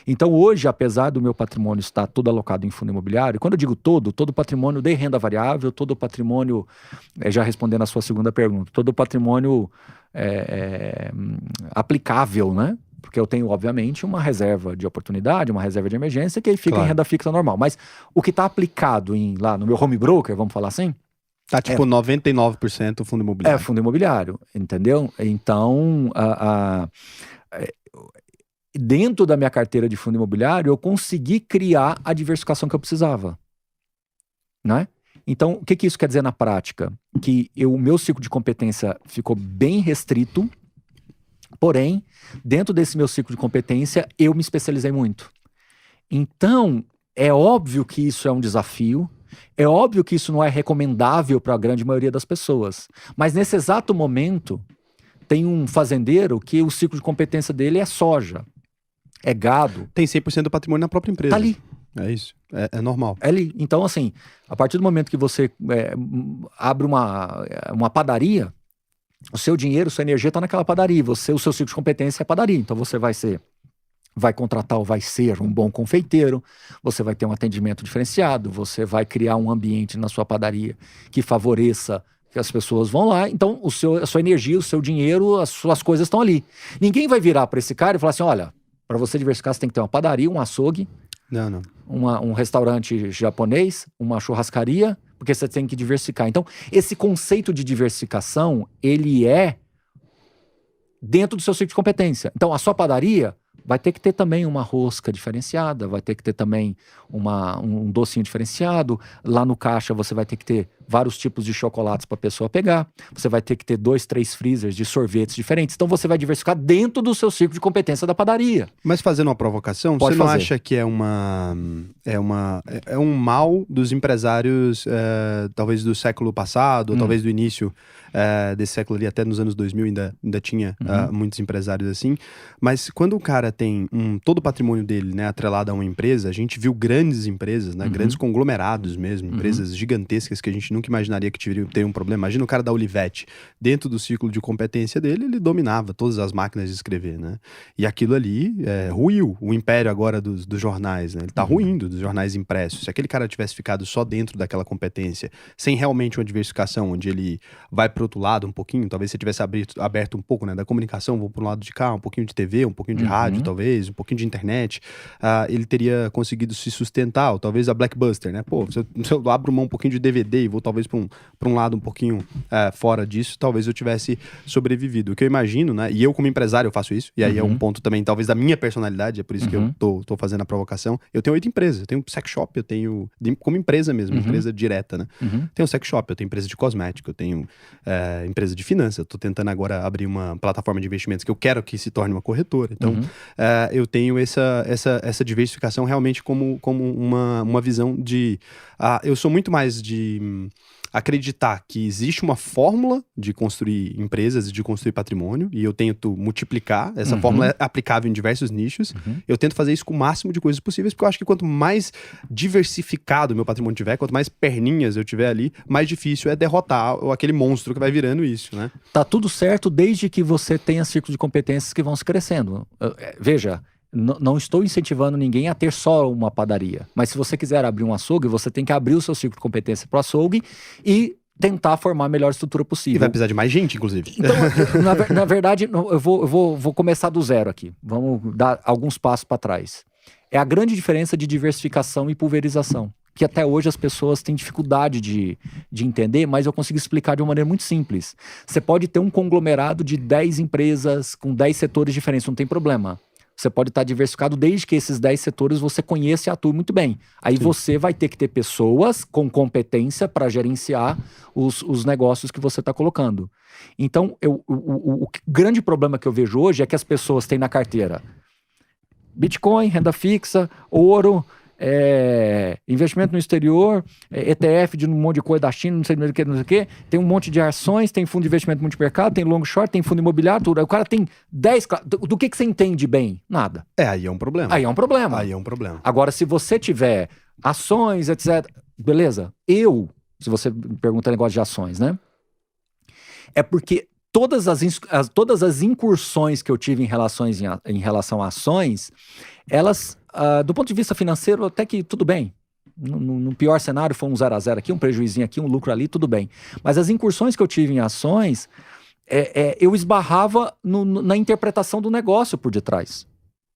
Então hoje, apesar do meu patrimônio estar todo alocado em fundo imobiliário, quando eu digo todo patrimônio de renda variável, todo patrimônio, já respondendo a sua segunda pergunta, todo patrimônio aplicável, né? Porque eu tenho, obviamente, uma reserva de oportunidade, uma reserva de emergência, que aí fica em Claro. renda fixa normal. Mas o que está aplicado lá no meu home broker, vamos falar assim, Tá tipo 99% fundo imobiliário. fundo imobiliário, entendeu? Então, dentro da minha carteira de fundo imobiliário, eu consegui criar a diversificação que eu precisava, né? Então, o que isso quer dizer na prática? Que o meu ciclo de competência ficou bem restrito, porém, dentro desse meu ciclo de competência, eu me especializei muito. Então, é óbvio que isso é um desafio, é óbvio que isso não é recomendável para a grande maioria das pessoas. Mas nesse exato momento, tem um fazendeiro que o ciclo de competência dele é soja, é gado. Tem 100% do patrimônio na própria empresa. Tá ali. É isso. É normal. É ali. Então, assim, a partir do momento que você abre uma padaria, o seu dinheiro, sua energia está naquela padaria. O seu ciclo de competência é padaria. Então, você vai contratar ou vai ser um bom confeiteiro, você vai ter um atendimento diferenciado, você vai criar um ambiente na sua padaria que favoreça que as pessoas vão lá. Então, a sua energia, o seu dinheiro, as suas coisas estão ali. Ninguém vai virar para esse cara e falar assim, olha, para você diversificar, você tem que ter uma padaria, um açougue, Não. um restaurante japonês, uma churrascaria, porque você tem que diversificar. Então, esse conceito de diversificação, ele é dentro do seu ciclo de competência. Então, a sua padaria vai ter que ter também uma rosca diferenciada, vai ter que ter também um docinho diferenciado. Lá no caixa você vai ter que ter vários tipos de chocolates para a pessoa pegar. Você vai ter que ter 2, 3 freezers de sorvetes diferentes. Então você vai diversificar dentro do seu ciclo de competência da padaria. Mas fazendo uma provocação, Pode você não fazer. acha que é um mal dos empresários, talvez do século passado, ou talvez do início desse século ali, até nos anos 2000 ainda tinha muitos empresários assim, mas quando o cara tem todo o patrimônio dele, né, atrelado a uma empresa, a gente viu grandes empresas, né, grandes conglomerados mesmo, empresas gigantescas que a gente nunca imaginaria que teriam um problema. Imagina o cara da Olivetti, dentro do ciclo de competência dele, ele dominava todas as máquinas de escrever, né, e aquilo ali ruiu o império agora dos jornais, né, ele tá ruindo dos jornais impressos. Se aquele cara tivesse ficado só dentro daquela competência, sem realmente uma diversificação, onde ele vai pro outro lado um pouquinho, talvez se tivesse aberto um pouco, né, da comunicação, vou pro lado de cá, um pouquinho de TV, um pouquinho de rádio, talvez, um pouquinho de internet, ele teria conseguido se sustentar, ou talvez a Blockbuster, né? Pô, se eu abro mão um pouquinho de DVD e vou talvez para um lado um pouquinho fora disso, talvez eu tivesse sobrevivido. O que eu imagino, né? E eu como empresário eu faço isso, e aí é um ponto também, talvez, da minha personalidade, é por isso que eu tô fazendo a provocação. Eu tenho 8 empresas, eu tenho um sex shop, eu tenho, como empresa mesmo, empresa direta, né? Tenho um sex shop, eu tenho empresa de cosmético, eu tenho empresa de finanças, eu tô tentando agora abrir uma plataforma de investimentos que eu quero que se torne uma corretora. Então, eu tenho essa diversificação realmente como uma visão de... eu sou muito mais de acreditar que existe uma fórmula de construir empresas e de construir patrimônio, e eu tento multiplicar, essa fórmula é aplicável em diversos nichos, eu tento fazer isso com o máximo de coisas possíveis, porque eu acho que quanto mais diversificado o meu patrimônio tiver, quanto mais perninhas eu tiver ali, mais difícil é derrotar aquele monstro que vai virando isso, né? Tá tudo certo desde que você tenha ciclos de competências que vão se crescendo. Veja, não estou incentivando ninguém a ter só uma padaria. Mas se você quiser abrir um açougue, você tem que abrir o seu ciclo de competência para o açougue e tentar formar a melhor estrutura possível. E vai precisar de mais gente, inclusive. Então, na verdade, eu vou começar do zero aqui. Vamos dar alguns passos para trás. É a grande diferença de diversificação e pulverização, que até hoje as pessoas têm dificuldade de entender, mas eu consigo explicar de uma maneira muito simples. Você pode ter um conglomerado de 10 empresas com 10 setores diferentes, não tem problema. Você pode estar diversificado desde que esses 10 setores você conheça e atue muito bem. Aí você vai ter que ter pessoas com competência para gerenciar os negócios que você está colocando. Então, o grande problema que eu vejo hoje é que as pessoas têm na carteira Bitcoin, renda fixa, ouro, investimento no exterior, ETF de um monte de coisa da China, não sei o que, tem um monte de ações, tem fundo de investimento multimercado, tem long short, tem fundo imobiliário, tudo. Aí o cara tem 10... Do que você entende bem? Nada. Aí é um problema. Aí é um problema. Aí é um problema. Agora, se você tiver ações, etc., beleza. Se você pergunta negócio de ações, né? É porque todas as incursões que eu tive em relação a ações, elas, do ponto de vista financeiro, até que tudo bem. No pior cenário foi um 0-0 aqui, um prejuízinho aqui, um lucro ali, tudo bem. Mas as incursões que eu tive em ações, eu esbarrava na interpretação do negócio por detrás.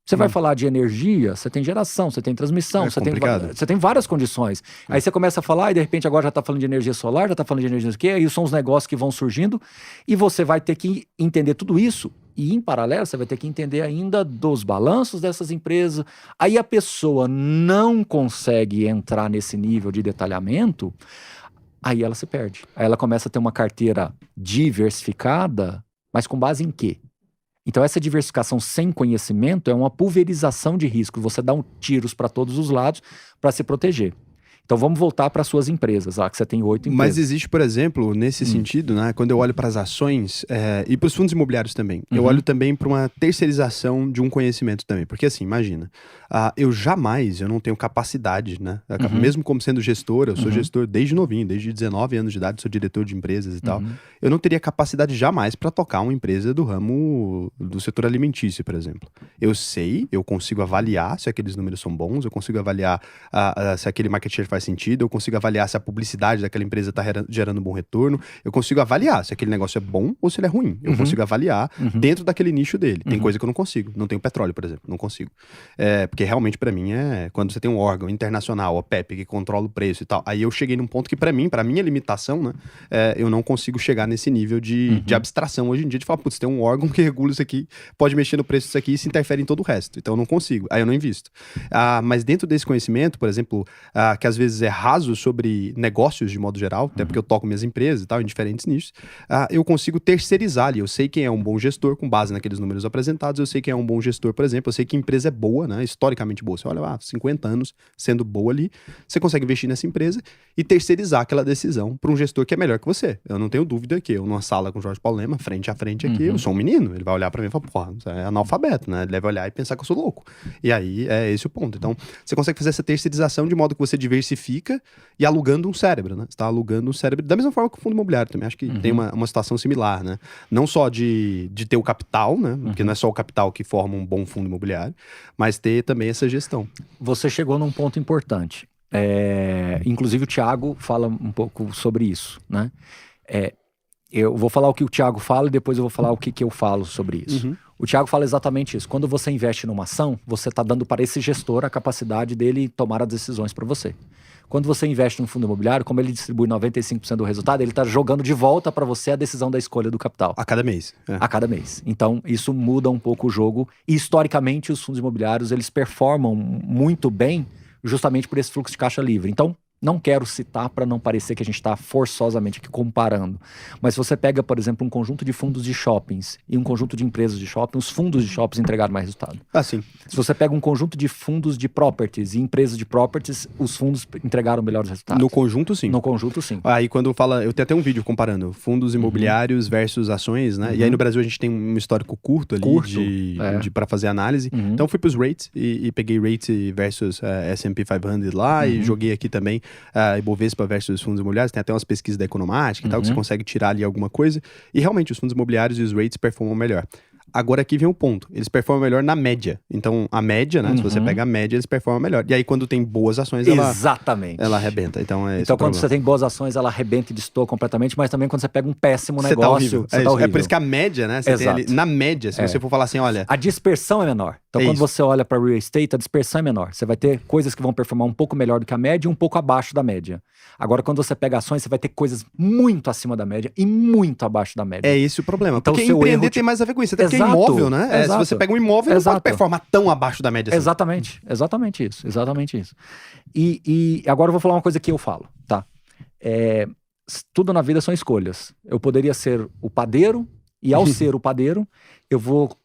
Você vai falar de energia, você tem geração, você tem transmissão, você tem várias condições. Aí você começa a falar e de repente agora já está falando de energia solar, já está falando de energia do quê, aí são os negócios que vão surgindo e você vai ter que entender tudo isso. E em paralelo você vai ter que entender ainda dos balanços dessas empresas. Aí a pessoa não consegue entrar nesse nível de detalhamento, aí ela se perde. Aí ela começa a ter uma carteira diversificada, mas com base em quê? Então essa diversificação sem conhecimento é uma pulverização de risco. Você dá tiros para todos os lados para se proteger. Então vamos voltar para suas empresas, que você tem 8 empresas. Mas existe, por exemplo, nesse sentido, né, quando eu olho para as ações e para os fundos imobiliários também, eu olho também para uma terceirização de um conhecimento também. Porque assim, imagina, eu não tenho capacidade, né? Mesmo como sendo gestor, eu sou gestor desde novinho, desde 19 anos de idade, sou diretor de empresas e tal. Eu não teria capacidade jamais para tocar uma empresa do ramo do setor alimentício, por exemplo. Eu consigo avaliar se aqueles números são bons, eu consigo avaliar se aquele market share faz sentido, eu consigo avaliar se a publicidade daquela empresa está gerando um bom retorno, eu consigo avaliar se aquele negócio é bom ou se ele é ruim. Eu consigo avaliar dentro daquele nicho dele. Tem coisa que eu não consigo. Não tenho petróleo, por exemplo. Não consigo. Porque realmente, para mim, quando você tem um órgão internacional, a OPEP, que controla o preço e tal, aí eu cheguei num ponto que, para minha limitação, né, eu não consigo chegar nesse nível de abstração hoje em dia, de falar, putz, tem um órgão que regula isso aqui, pode mexer no preço disso aqui e se interfere em todo o resto. Então eu não consigo. Aí eu não invisto. Mas dentro desse conhecimento, por exemplo, que às vezes é raso sobre negócios de modo geral, até porque eu toco minhas empresas e tal, em diferentes nichos, eu consigo terceirizar ali. Eu sei quem é um bom gestor com base naqueles números apresentados, eu sei quem é um bom gestor, por exemplo, eu sei que a empresa é boa, né, historicamente boa. Você olha 50 anos sendo boa ali, você consegue investir nessa empresa e terceirizar aquela decisão para um gestor que é melhor que você. Eu não tenho dúvida que eu, numa sala com o Jorge Paulo Lema, frente a frente aqui, eu sou um menino, ele vai olhar para mim e falar, porra, você é analfabeto, né? Ele deve olhar e pensar que eu sou louco. E aí é esse o ponto. Então, você consegue fazer essa terceirização de modo que você diversifica e alugando um cérebro, né? Você está alugando um cérebro da mesma forma que o fundo imobiliário também. Acho que tem uma situação similar, né? Não só de ter o capital, né? Porque não é só o capital que forma um bom fundo imobiliário, mas ter também essa gestão. Você chegou num ponto importante. Inclusive o Thiago fala um pouco sobre isso, né? Eu vou falar o que o Thiago fala e depois eu vou falar o que eu falo sobre isso. O Thiago fala exatamente isso. Quando você investe numa ação, você está dando para esse gestor a capacidade dele tomar as decisões para você. Quando você investe num fundo imobiliário, como ele distribui 95% do resultado, ele está jogando de volta para você a decisão da escolha do capital. A cada mês. A cada mês. Então, isso muda um pouco o jogo. E, historicamente, os fundos imobiliários, eles performam muito bem justamente por esse fluxo de caixa livre. Então, não quero citar para não parecer que a gente está forçosamente aqui comparando. Mas se você pega, por exemplo, um conjunto de fundos de shoppings e um conjunto de empresas de shopping, os fundos de shoppings entregaram mais resultado. Sim. Se você pega um conjunto de fundos de properties e empresas de properties, os fundos entregaram melhores resultados. No conjunto, sim. No conjunto, sim. Aí quando fala, eu tenho até um vídeo comparando fundos imobiliários versus ações, né? E aí no Brasil a gente tem um histórico curto ali para fazer análise. Então fui para os rates e peguei rates versus S&P 500 lá e joguei aqui também Ibovespa versus fundos imobiliários, tem até umas pesquisas da Economática e tal, que você consegue tirar ali alguma coisa, e realmente os fundos imobiliários e os rates performam melhor. Agora aqui vem um ponto, eles performam melhor na média. Então a média, né, se você pega a média, eles performam melhor. E aí quando tem boas ações, ela arrebenta. Então quando você tem boas ações, ela arrebenta e destoa completamente, mas também quando você pega um péssimo negócio, você tá horrível. É por isso que a média, né, você tem ali, na média, se você for falar assim, olha... A dispersão é menor. Então quando você olha para real estate, a dispersão é menor. Você vai ter coisas que vão performar um pouco melhor do que a média e um pouco abaixo da média. Agora quando você pega ações, você vai ter coisas muito acima da média e muito abaixo da média. É esse o problema. Então, porque empreender tem mais a ver com isso. Até porque é imóvel, né? Se você pega um imóvel, não pode performar tão abaixo da média assim. Exatamente isso. E agora eu vou falar uma coisa que eu falo, tá? Tudo na vida são escolhas. Eu poderia ser o padeiro, e ao ser o padeiro, eu vou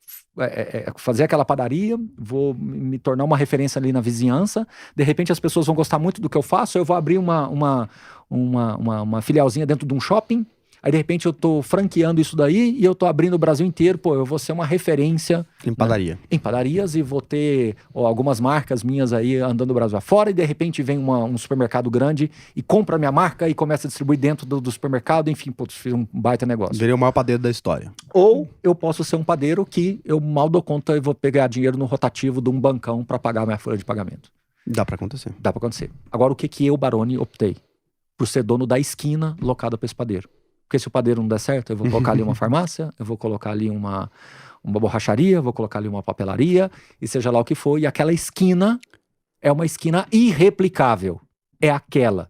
fazer aquela padaria, vou me tornar uma referência ali na vizinhança, de repente as pessoas vão gostar muito do que eu faço, eu vou abrir uma filialzinha dentro de um shopping, Aí de repente eu tô franqueando isso daí e eu tô abrindo o Brasil inteiro, pô, eu vou ser uma referência Em padaria. em padarias e vou ter algumas marcas minhas aí andando o Brasil afora e de repente vem um supermercado grande e compra a minha marca e começa a distribuir dentro do supermercado, enfim, putz, fiz um baita negócio. Virei o maior padeiro da história. Ou eu posso ser um padeiro que eu mal dou conta e vou pegar dinheiro no rotativo de um bancão para pagar a minha folha de pagamento. Dá pra acontecer. Dá para acontecer. Agora, o que eu, Baroni, optei? Por ser dono da esquina locada para esse padeiro. Porque se o padeiro não der certo, eu vou colocar ali uma farmácia, eu vou colocar ali uma borracharia, vou colocar ali uma papelaria, e seja lá o que for. E aquela esquina é uma esquina irreplicável. É aquela